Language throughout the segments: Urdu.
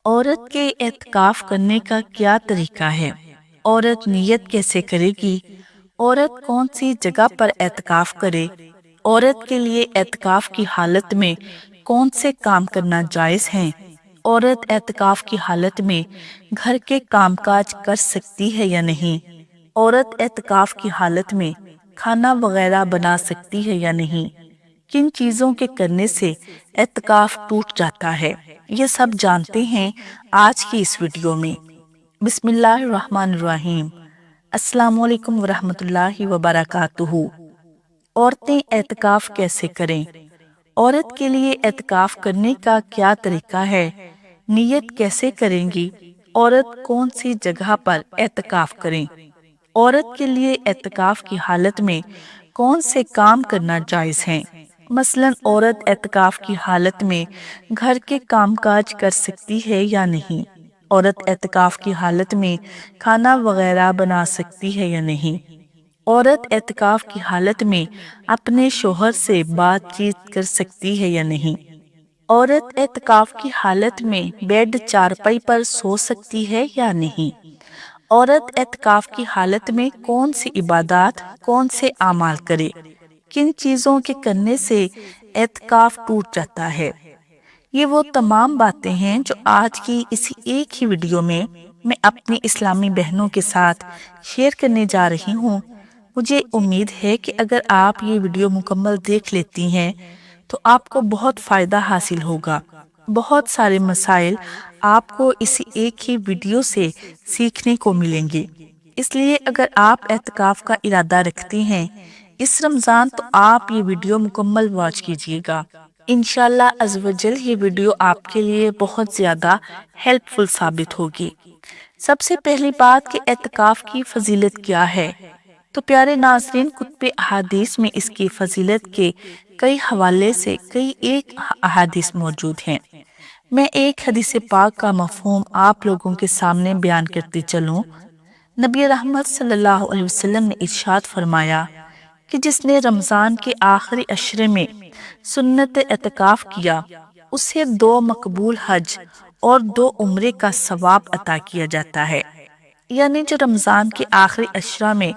عورت کے اعتکاف کرنے کا کیا طریقہ ہے؟ عورت نیت کیسے کرے گی؟ عورت کون سی جگہ پر اعتکاف کرے؟ عورت کے لیے اعتکاف کی حالت میں کون سے کام کرنا جائز ہیں؟ عورت اعتکاف کی حالت میں گھر کے کام کاج کر سکتی ہے یا نہیں؟ عورت اعتکاف کی حالت میں کھانا وغیرہ بنا سکتی ہے یا نہیں؟ کن چیزوں کے کرنے سے اعتکاف ٹوٹ جاتا ہے؟ یہ سب جانتے ہیں آج کی اس ویڈیو میں۔ بسم اللہ الرحمن الرحیم۔ السلام علیکم ورحمۃ اللہ وبرکاتہ۔ عورتیں اعتکاف کیسے کریں؟ عورت کے لیے اعتکاف کرنے کا کیا طریقہ ہے؟ نیت کیسے کریں گی؟ عورت کون سی جگہ پر اعتکاف کریں؟ عورت کے لیے اعتکاف کی حالت میں کون سے کام کرنا جائز ہیں؟ مثلاً عورت اعتکاف کی حالت میں گھر کے کام کاج کر سکتی ہے یا نہیں؟ عورت اعتکاف کی حالت میں کھانا وغیرہ بنا سکتی ہے یا نہیں؟ عورت اعتکاف کی حالت میں اپنے شوہر سے بات چیت کر سکتی ہے یا نہیں؟ عورت اعتکاف کی حالت میں بیڈ چارپائی پر سو سکتی ہے یا نہیں؟ عورت اعتکاف کی حالت میں کون سی عبادات، کون سے اعمال کرے؟ کن چیزوں کے کرنے سے اعتکاف ٹوٹ جاتا ہے؟ یہ وہ تمام باتیں ہیں جو آج کی اسی ایک ہی ویڈیو میں اپنی اسلامی بہنوں کے ساتھ شیئر کرنے جا رہی ہوں۔ مجھے امید ہے کہ اگر آپ یہ ویڈیو مکمل دیکھ لیتی ہیں تو آپ کو بہت فائدہ حاصل ہوگا۔ بہت سارے مسائل آپ کو اسی ایک ہی ویڈیو سے سیکھنے کو ملیں گے۔ اس لیے اگر آپ اعتکاف کا ارادہ رکھتی ہیں اس رمضان تو آپ یہ ویڈیو مکمل واچ کیجیے گا۔ انشاءاللہ عز و جل یہ ویڈیو آپ کے لیے بہت زیادہ ہیلپ فل ثابت ہوگی۔ سب سے پہلی بات کہ اعتکاف کی فضیلت کیا ہے؟ تو پیارے ناظرین، کتب احادیث میں اس کی فضیلت کے کئی حوالے سے کئی ایک احادیث موجود ہیں۔ میں ایک حدیث پاک کا مفہوم آپ لوگوں کے سامنے بیان کرتی چلوں۔ نبی رحمت صلی اللہ علیہ وسلم نے ارشاد فرمایا کہ جس نے رمضان کے آخری عشرے میں سنت اعتکاف کیا اسے 2 مقبول حج اور 2 عمرے کا ثواب عطا کیا جاتا ہے۔ یعنی جو رمضان کے آخری عشرہ میں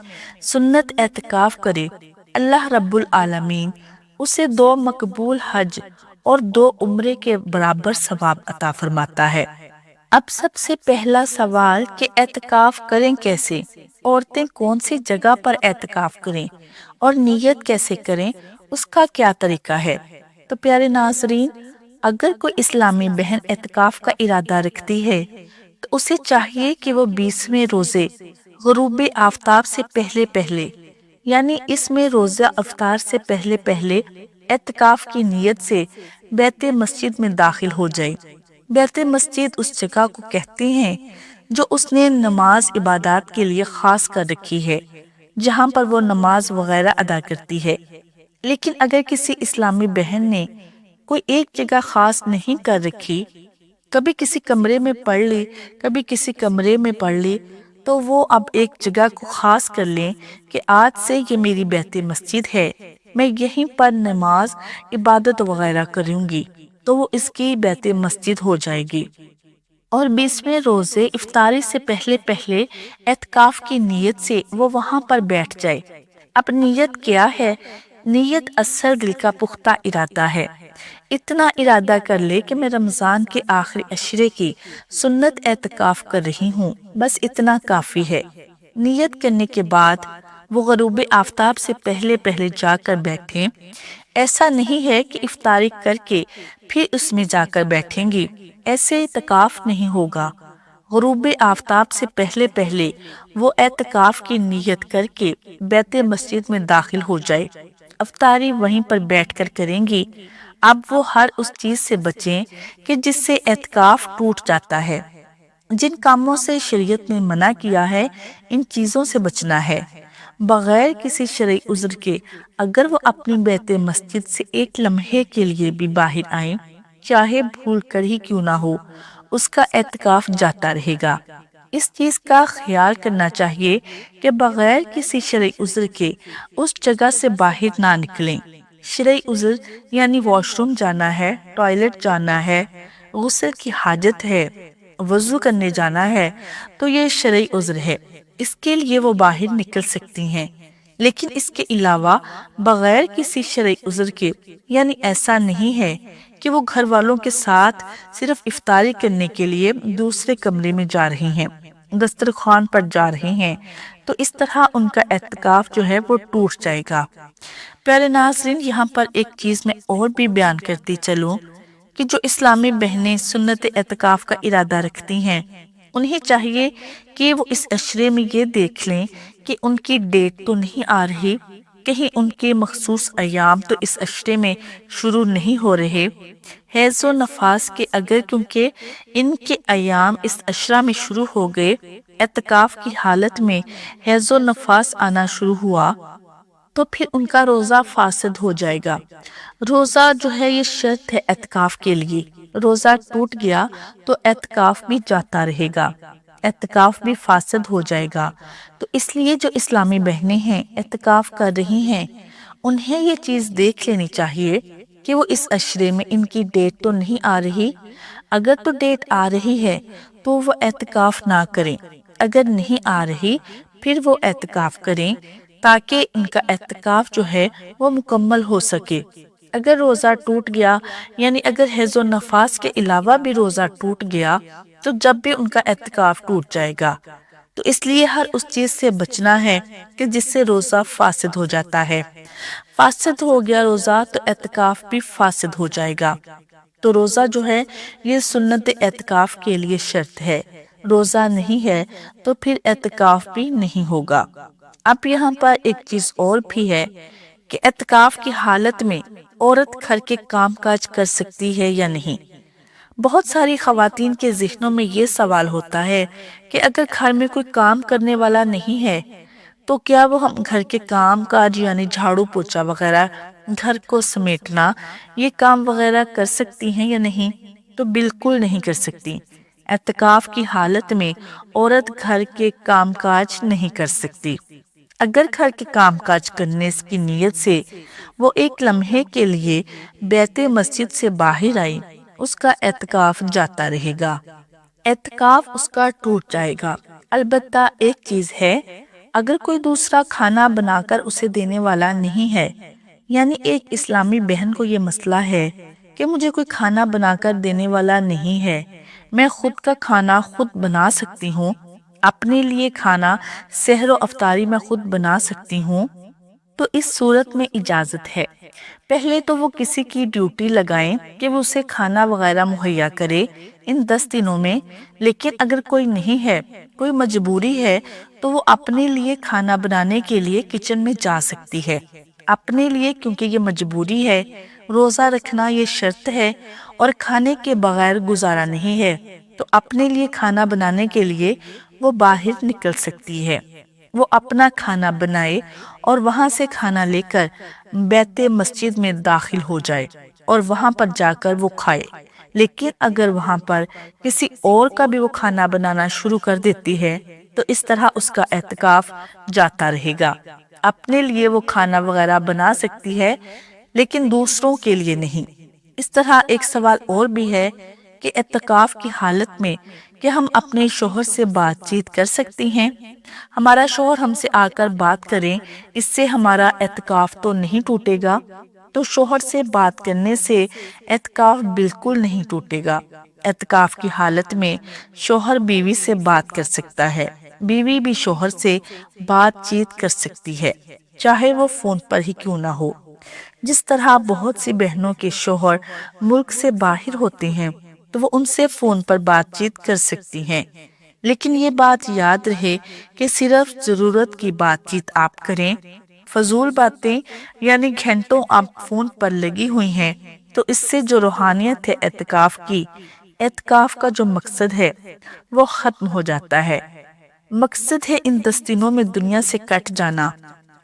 سنت اعتکاف کرے اللہ رب العالمین اسے 2 مقبول حج اور 2 عمرے کے برابر ثواب عطا فرماتا ہے۔ اب سب سے پہلا سوال کہ اعتکاف کریں کیسے؟ عورتیں کون سی جگہ پر اعتکاف کریں اور نیت کیسے کریں، اس کا کیا طریقہ ہے؟ تو پیارے ناظرین، اگر کوئی اسلامی بہن اعتکاف کا ارادہ رکھتی ہے تو اسے چاہیے کہ وہ 20ویں روزے غروب آفتاب سے پہلے پہلے، یعنی اس میں روزہ افطار سے پہلے پہلے اعتکاف کی نیت سے بیت مسجد میں داخل ہو جائے۔ بیت مسجد اس جگہ کو کہتے ہیں جو اس نے نماز عبادات کے لیے خاص کر رکھی ہے، جہاں پر وہ نماز وغیرہ ادا کرتی ہے۔ لیکن اگر کسی اسلامی بہن نے کوئی ایک جگہ خاص نہیں کر رکھی، کبھی کسی کمرے میں پڑھ لی، کبھی کسی کمرے میں پڑھ لی، تو وہ اب ایک جگہ کو خاص کر لیں کہ آج سے یہ میری بیت مسجد ہے، میں یہیں پر نماز عبادت وغیرہ کروں گی، تو وہ اس کی بیت مسجد ہو جائے گی۔ اور 20ویں روزے افطاری سے پہلے پہلے اعتکاف کی نیت سے وہ وہاں پر بیٹھ جائے۔ اب نیت کیا ہے؟ نیت اثر دل کا پختہ ارادہ ہے۔ اتنا ارادہ کر لے کہ میں رمضان کے آخری عشرے کی سنت اعتکاف کر رہی ہوں، بس اتنا کافی ہے۔ نیت کرنے کے بعد وہ غروب آفتاب سے پہلے پہلے جا کر بیٹھیں۔ ایسا نہیں ہے کہ افطاری کر کے پھر اس میں جا کر بیٹھیں گی، ایسے اعتکاف نہیں ہوگا۔ غروب آفتاب سے پہلے پہلے وہ اعتکاف کی نیت کر کے بیت مسجد میں داخل ہو جائے، افطاری وہیں پر بیٹھ کر کریں گی۔ اب وہ ہر اس چیز سے بچیں کہ جس سے اعتکاف ٹوٹ جاتا ہے۔ جن کاموں سے شریعت نے منع کیا ہے ان چیزوں سے بچنا ہے۔ بغیر کسی شرعی عذر کے اگر وہ اپنی بیت مسجد سے ایک لمحے کے لیے بھی باہر آئیں، چاہے بھول کر ہی کیوں نہ ہو، اس کا اعتکاف جاتا رہے گا۔ اس چیز کا خیال کرنا چاہیے کہ بغیر کسی شرعی عذر کے اس جگہ سے باہر نہ نکلیں۔ شرعی عذر یعنی واش روم جانا ہے، ٹوائلٹ جانا ہے، غسل کی حاجت ہے، وضو کرنے جانا ہے، تو یہ شرعی عذر ہے، اس کے لیے وہ باہر نکل سکتی ہیں۔ لیکن اس کے علاوہ بغیر کسی شرعی عذر کے، یعنی ایسا نہیں ہے کہ وہ گھر والوں کے ساتھ صرف افطاری کرنے کے لیے دوسرے کمرے میں جا رہی ہیں، دسترخوان پر جا رہے ہیں، تو اس طرح ان کا اعتکاف جو ہے وہ ٹوٹ جائے گا۔ پیارے ناظرین، یہاں پر ایک چیز میں اور بھی بیان کرتی چلوں کہ جو اسلامی بہنیں سنت اعتکاف کا ارادہ رکھتی ہیں، انہیں چاہیے کہ وہ اس عشرے میں یہ دیکھ لیں کہ ان کی ڈیٹ تو نہیں آ رہی، کہیں ان کے مخصوص ایام تو اس عشرے میں شروع نہیں ہو رہے۔ حیض و نفاس کے اگر کیونکہ ان کے ایام اس عشرہ میں شروع ہو گئے، اعتکاف کی حالت میں حیض و نفاس آنا شروع ہوا، تو پھر ان کا روزہ فاسد ہو جائے گا۔ روزہ جو ہے یہ شرط ہے اعتکاف کے لیے، روزہ ٹوٹ گیا تو اعتکاف بھی جاتا رہے گا، اعتکاف بھی فاسد ہو جائے گا۔ تو اس لیے جو اسلامی بہنیں ہیں اعتکاف کر رہی ہیں، انہیں یہ چیز دیکھ لینی چاہیے کہ وہ اس عشرے میں ان کی ڈیٹ تو نہیں آ رہی۔ اگر تو ڈیٹ آ رہی ہے تو وہ اعتکاف نہ کریں، اگر نہیں آ رہی پھر وہ اعتکاف کریں، تاکہ ان کا اعتکاف جو ہے وہ مکمل ہو سکے۔ اگر روزہ ٹوٹ گیا، یعنی اگر حیض و نفاس کے علاوہ بھی روزہ ٹوٹ گیا، تو جب بھی ان کا اعتکاف ٹوٹ جائے گا۔ تو اس لیے ہر اس چیز سے بچنا ہے کہ جس سے روزہ فاسد ہو جاتا ہے۔ فاسد ہو گیا روزہ تو اعتکاف بھی فاسد ہو جائے گا۔ تو روزہ جو ہے یہ سنت اعتکاف کے لیے شرط ہے، روزہ نہیں ہے تو پھر اعتکاف بھی نہیں ہوگا۔ اب یہاں پر ایک چیز اور بھی ہے کہ اعتکاف کی حالت میں عورت گھر کے کام کاج کر سکتی ہے یا نہیں۔ بہت ساری خواتین کے ذہنوں میں یہ سوال ہوتا ہے کہ اگر گھر میں کوئی کام کرنے والا نہیں ہے تو کیا وہ ہم گھر کے کام کاج یعنی جھاڑو پوچھا وغیرہ، گھر کو سمیٹنا، یہ کام وغیرہ کر سکتی ہیں یا نہیں؟ تو بالکل نہیں کر سکتی۔ اعتکاف کی حالت میں عورت گھر کے کام کاج نہیں کر سکتی۔ اگر گھر کے کام کاج کرنے کی نیت سے وہ ایک لمحے کے لیے بیت مسجد سے باہر آئی، اس کا اعتکاف جاتا رہے گا، اعتکاف اس کا ٹوٹ جائے گا۔ البتہ ایک چیز ہے، اگر کوئی دوسرا کھانا بنا کر اسے دینے والا نہیں ہے، یعنی ایک اسلامی بہن کو یہ مسئلہ ہے کہ مجھے کوئی کھانا بنا کر دینے والا نہیں ہے، میں خود کا کھانا خود بنا سکتی ہوں، اپنے لیے کھانا سحر و افطاری میں خود بنا سکتی ہوں، تو اس صورت میں اجازت ہے۔ پہلے تو وہ کسی کی ڈیوٹی لگائیں کہ وہ اسے کھانا وغیرہ مہیا کرے ان 10 دنوں میں، لیکن اگر کوئی نہیں ہے، کوئی مجبوری ہے، تو وہ اپنے لیے کھانا بنانے کے لیے کچن میں جا سکتی ہے۔ اپنے لیے، کیونکہ یہ مجبوری ہے، روزہ رکھنا یہ شرط ہے اور کھانے کے بغیر گزارا نہیں ہے، تو اپنے لیے کھانا بنانے کے لیے وہ باہر نکل سکتی ہے۔ وہ اپنا کھانا بنائے اور وہاں سے کھانا لے کر بیت مسجد میں داخل ہو جائے اور وہاں پر جا کر وہ کھائے۔ لیکن اگر وہاں پر کسی اور کا بھی وہ کھانا بنانا شروع کر دیتی ہے تو اس طرح اس کا اعتکاف جاتا رہے گا۔ اپنے لیے وہ کھانا وغیرہ بنا سکتی ہے لیکن دوسروں کے لیے نہیں۔ اس طرح ایک سوال اور بھی ہے کہ اعتکاف کی حالت میں کہ ہم اپنے شوہر سے بات چیت کر سکتی ہیں؟ ہمارا شوہر ہم سے آ کر بات کریں، اس سے ہمارا اعتکاف تو نہیں ٹوٹے گا؟ تو شوہر سے بات کرنے سے اعتکاف بالکل نہیں ٹوٹے گا۔ اعتکاف کی حالت میں شوہر بیوی سے بات کر سکتا ہے، بیوی بھی شوہر سے بات چیت کر سکتی ہے، چاہے وہ فون پر ہی کیوں نہ ہو۔ جس طرح بہت سی بہنوں کے شوہر ملک سے باہر ہوتے ہیں تو وہ ان سے فون پر بات چیت کر سکتی ہیں، لیکن یہ بات یاد رہے کہ صرف ضرورت کی بات چیت آپ کریں۔ فضول باتیں یعنی گھنٹوں آپ فون پر لگی ہوئی ہیں تو اس سے جو روحانیت ہے اعتکاف کی، اعتکاف کا جو مقصد ہے وہ ختم ہو جاتا ہے۔ مقصد ہے ان 10 دنوں میں دنیا سے کٹ جانا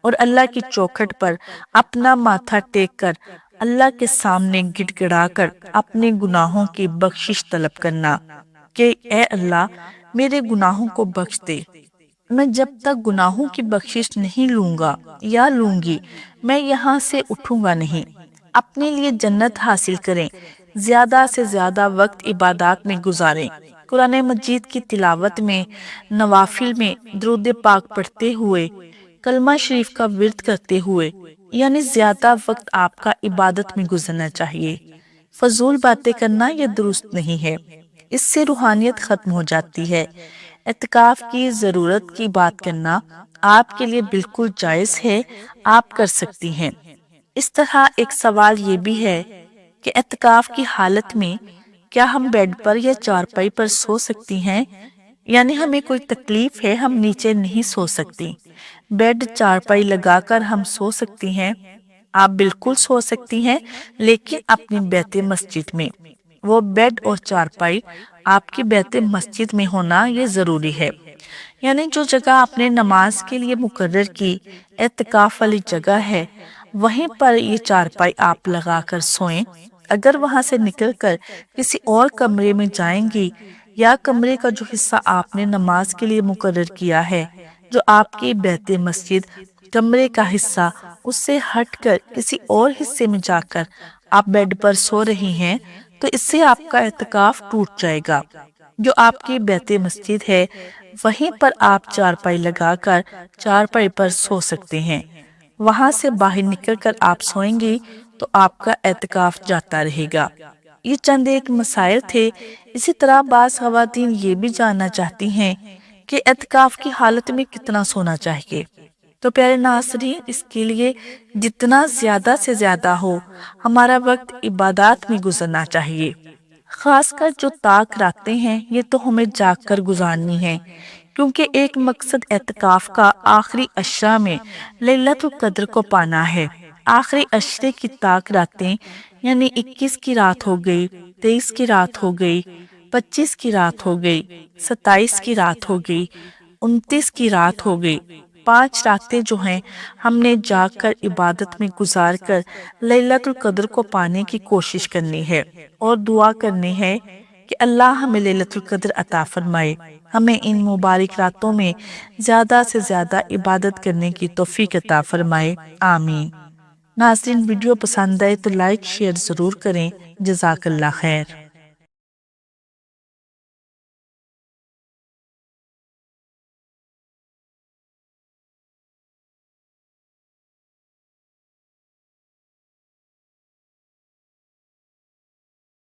اور اللہ کی چوکھٹ پر اپنا ماتھا ٹیک کر اللہ کے سامنے گڑ گڑا کر اپنے گناہوں کی بخشش طلب کرنا کہ اے اللہ میرے گناہوں کو بخش دے۔ میں جب تک گناہوں کی بخشش نہیں لوں گا یا لوں گی، میں یہاں سے اٹھوں گا نہیں۔ اپنے لیے جنت حاصل کریں، زیادہ سے زیادہ وقت عبادات میں گزاریں۔ قرآن مجید کی تلاوت میں، نوافل میں، درود پاک پڑھتے ہوئے، کلمہ شریف کا ورد کرتے ہوئے، یعنی زیادہ وقت آپ کا عبادت میں گزرنا چاہیے۔ فضول باتیں کرنا یہ درست نہیں ہے، اس سے روحانیت ختم ہو جاتی ہے۔ اعتکاف کی ضرورت کی بات کرنا آپ کے لیے بالکل جائز ہے، آپ کر سکتی ہیں۔ اس طرح ایک سوال یہ بھی ہے کہ اعتکاف کی حالت میں کیا ہم بیڈ پر یا چارپائی پر سو سکتی ہیں؟ یعنی ہمیں کوئی تکلیف ہے، ہم نیچے نہیں سو سکتی، بیڈ چارپائی لگا کر ہم سو سکتی ہیں؟ آپ بالکل سو سکتی ہیں، لیکن اپنی بیت مسجد میں۔ وہ بیڈ اور چارپائی آپ کی بیت مسجد میں ہونا یہ ضروری ہے، یعنی جو جگہ آپ نے نماز کے لیے مقرر کی، اعتکاف والی جگہ ہے، وہیں پر یہ چارپائی آپ لگا کر سوئیں۔ اگر وہاں سے نکل کر کسی اور کمرے میں جائیں گی، یا کمرے کا جو حصہ آپ نے نماز کے لیے مقرر کیا ہے، جو آپ کی بیت مسجد کمرے کا حصہ، اس سے ہٹ کر کسی اور حصے میں جا کر آپ بیڈ پر سو رہی ہیں، تو اس سے آپ کا اعتکاف ٹوٹ جائے گا۔ جو آپ کی بیت مسجد ہے، وہیں پر آپ چارپائی لگا کر چارپائی پر سو سکتے ہیں۔ وہاں سے باہر نکل کر آپ سوئیں گی تو آپ کا اعتکاف جاتا رہے گا۔ یہ چند ایک مسائل تھے۔ اسی طرح بعض خواتین یہ بھی جاننا چاہتی ہیں کہ اعتکاف کی حالت میں کتنا سونا چاہیے۔ تو پیارے ناظرین، اس کے لیے جتنا زیادہ سے زیادہ ہو ہمارا وقت عبادات میں گزرنا چاہیے۔ خاص کر جو طاق راتیں ہیں، یہ تو ہمیں جاگ کر گزارنی ہے، کیونکہ ایک مقصد اعتکاف کا آخری عشرہ میں لیلۃ القدر کو پانا ہے۔ آخری عشرے کی طاق راتیں یعنی 21 کی رات ہو گئی، 23 کی رات ہو گئی، 25 کی رات ہو گئی، 27 کی رات ہو گئی، 29 کی رات ہو گئی۔ 5 راتیں جو ہیں ہم نے جاگ کر عبادت میں گزار کر لیلۃ القدر کو پانے کی کوشش کرنی ہے، اور دعا کرنی ہے کہ اللہ ہمیں لیلۃ القدر عطا فرمائے، ہمیں ان مبارک راتوں میں زیادہ سے زیادہ عبادت کرنے کی توفیق عطا فرمائے، آمین۔ ناظرین، ویڈیو پسند آئے تو لائک شیئر ضرور کریں۔ جزاک اللہ خیر۔